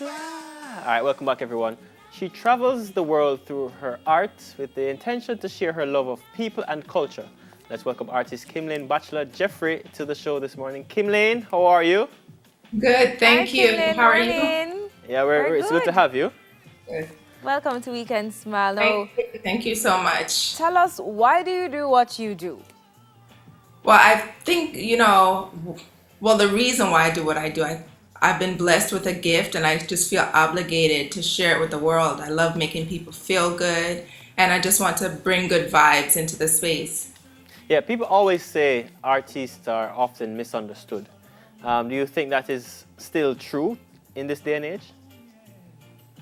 All right, welcome back, everyone. She travels the world through her art with the intention to share her love of people and culture. Let's welcome artist Kimlane Bachelor Jeffrey to the show this morning. Kimlane, how are you? Good, Hi, thank you. Kimlin. How are you? Morning. Yeah, We're it's good to good. have you. Good. Welcome to Weekend Smile. Thank Now, you. Thank you so much. tell us, why do you do what you do? Well, I think, well, the reason why I do what I do, I've been blessed with a gift and I just feel obligated to share it with the world. I love making people feel good and I just want to bring good vibes into the space. Yeah, people always say artists are often misunderstood. Do you think that is still true in this day and age?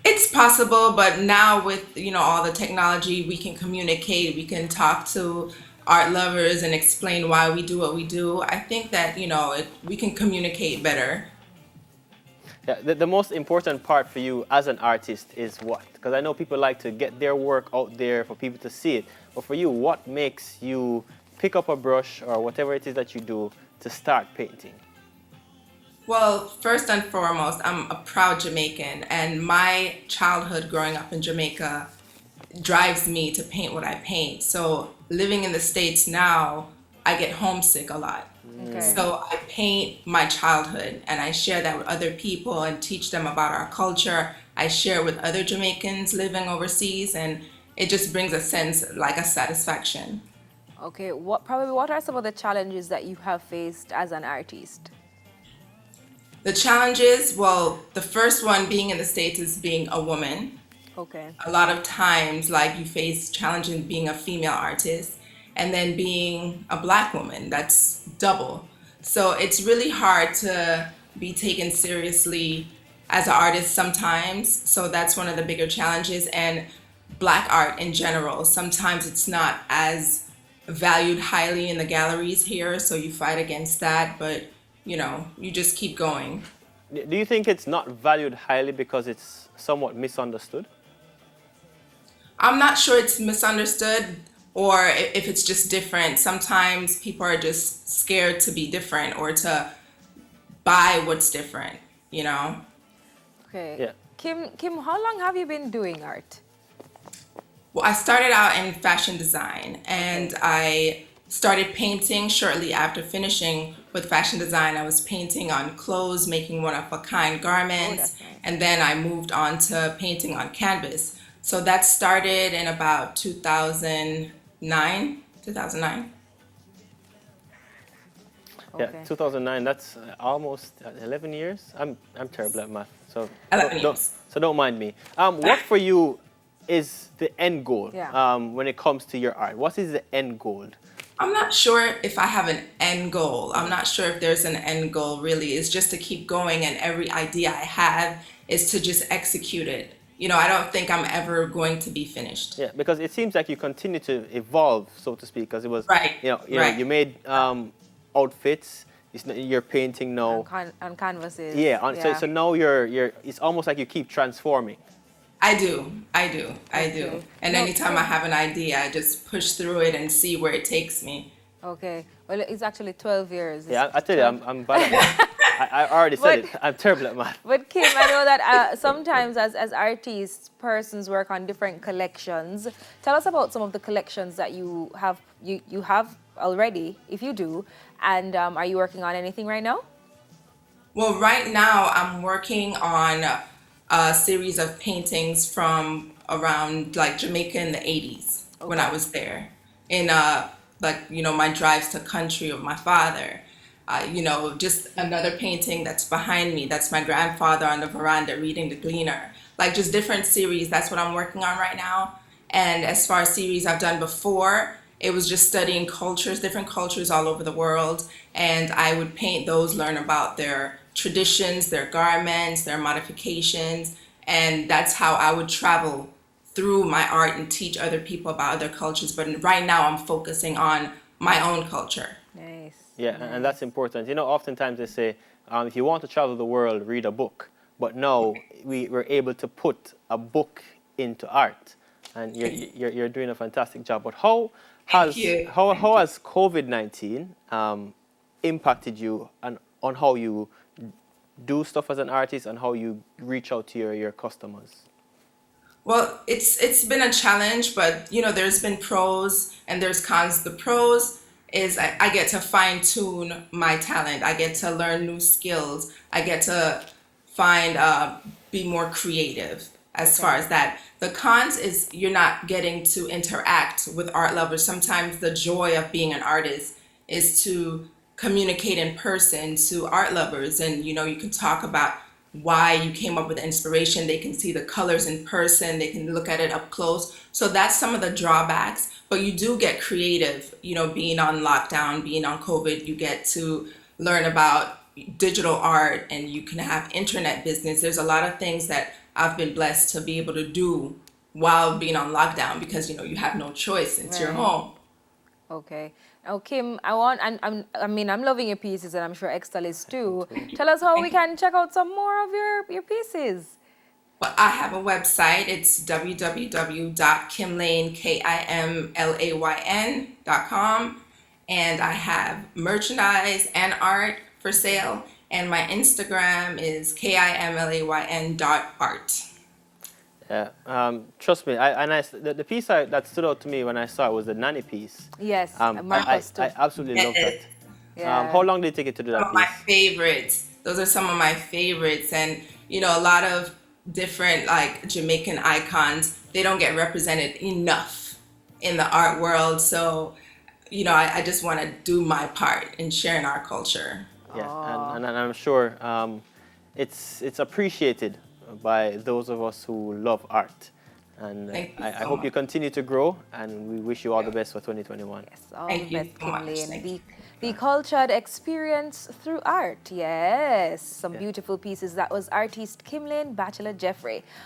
It's possible, but now with, all the technology, we can communicate, we can talk to art lovers and explain why we do what we do. I think that, we can communicate better. Yeah, the most important part for you as an artist is what? Because I know people like to get their work out there for people to see it. But for you, what makes you pick up a brush or whatever it is that you do to start painting? Well, first and foremost, I'm a proud Jamaican, and my childhood growing up in Jamaica drives me to paint what I paint. So, living in the States now, I get homesick a lot. Okay. So, I paint my childhood and I share that with other people and teach them about our culture. I share it with other Jamaicans living overseas, and it just brings a sense like a satisfaction. Okay. What are some of the challenges that you have faced as an artist? The challenges, well, the first one being in the States is being a woman. Okay. A lot of times, like you face challenges being a female artist and then being a black woman, that's double. So it's really hard to be taken seriously as an artist sometimes. So that's one of the bigger challenges. And black art in general, sometimes it's not as valued highly in the galleries here. So you fight against that, but you just keep going. Do you think it's not valued highly because it's somewhat misunderstood? I'm not sure it's misunderstood or if it's just different. Sometimes people are just scared to be different or to buy what's different, you know? Okay. Yeah. Kim, how long have you been doing art? Well, I started out in fashion design and Okay. I started painting shortly after finishing with fashion design. I was painting on clothes, making one of a kind Oh, garments, that's nice. and then I moved on to painting on canvas. So that started in about 2009, 2009. Yeah, Okay. 2009. That's almost 11 years. I'm terrible at math, so 11 don't years. so don't mind me. What for you is the end goal Yeah. when it comes to your art? What is the end goal? I'm not sure if I have an end goal. I'm not sure if there's an end goal really. It's just to keep going, and every idea I have is to just execute it. I don't think I'm ever going to be finished. Yeah, because it seems like you continue to evolve, so to speak. Because it was, Right, you right. made outfits. You're painting On, now. on canvases. Yeah, Yeah. so now you're. It's almost like you keep transforming. I do. Okay. And No, anytime I have an idea, I just push through it and see where it takes me. okay. Well, it's actually 12 years. Yeah, It's I tell you, 12. I'm bad at math. I already said But it. I'm terrible at math. But Kim, I know that sometimes as artists, persons work on different collections. Tell us about some of the collections that you have already, if you do, and are you working on anything right now? Well, right now I'm working on a series of paintings from around like Jamaica in the 80s when I Okay. was there. In like, my drives to country of my father. Just another painting that's behind me. That's my grandfather on the veranda reading the Gleaner. Like just different series. That's what I'm working on right now. And as far as series I've done before, it was just studying cultures, different cultures all over the world. And I would paint those, learn about their traditions, their garments, their modifications. And that's how I would travel through my art and teach other people about other cultures. But right now I'm focusing on my own culture. Nice, Yeah, and that's nice. important. Oftentimes they say, if you want to travel the world, read a book. But now we're able to put a book into art, and you're doing a fantastic job. But how Thank has you. how Thank how you. has COVID-19 impacted you and on how you do stuff as an artist and how you reach out to your customers? Well, it's been a challenge, but there's been pros and there's cons. The pros is I get to fine tune my talent. I get to learn new skills. I get to find be more creative as far Okay. as that. The cons is you're not getting to interact with art lovers. Sometimes the joy of being an artist is to communicate in person to art lovers, and you can talk about why you came up with the inspiration. They can see the colors in person, they can look at it up close. So that's some of the drawbacks, but you do get creative. Being on lockdown, being on COVID, you get to learn about digital art, and you can have internet business. There's a lot of things that I've been blessed to be able to do while being on lockdown, because you have no choice since you're Right. home. Okay. Now, Kim, I want, and I mean, I'm loving your pieces, and I'm sure Extal is too. Thank you. Tell us how we Thank you. can check out some more of your pieces. But I have a website. It's www.kimlayn.com, and I have merchandise and art for sale. And my Instagram is kimlayn.art. Yeah, trust me. The piece that stood out to me when I saw it was the nanny piece. Yes, and I Marcus too. absolutely love that. Yeah. How long did it take you to do Some that of my piece? favorites. Those are some of my favorites. And, a lot of different like Jamaican icons, they don't get represented enough in the art world. So, I just want to do my part in sharing our culture. Yeah, Oh, and I'm sure it's appreciated by those of us who love art. And Thank you I so hope you much. continue to grow, and we wish you all the best for 2021. yes, all the Thank you best, so Kim much. Lane. Thank you. The cultured experience through art. Yes, some Yeah. beautiful pieces. That was artist Kim Lane, Bachelor Jeffrey.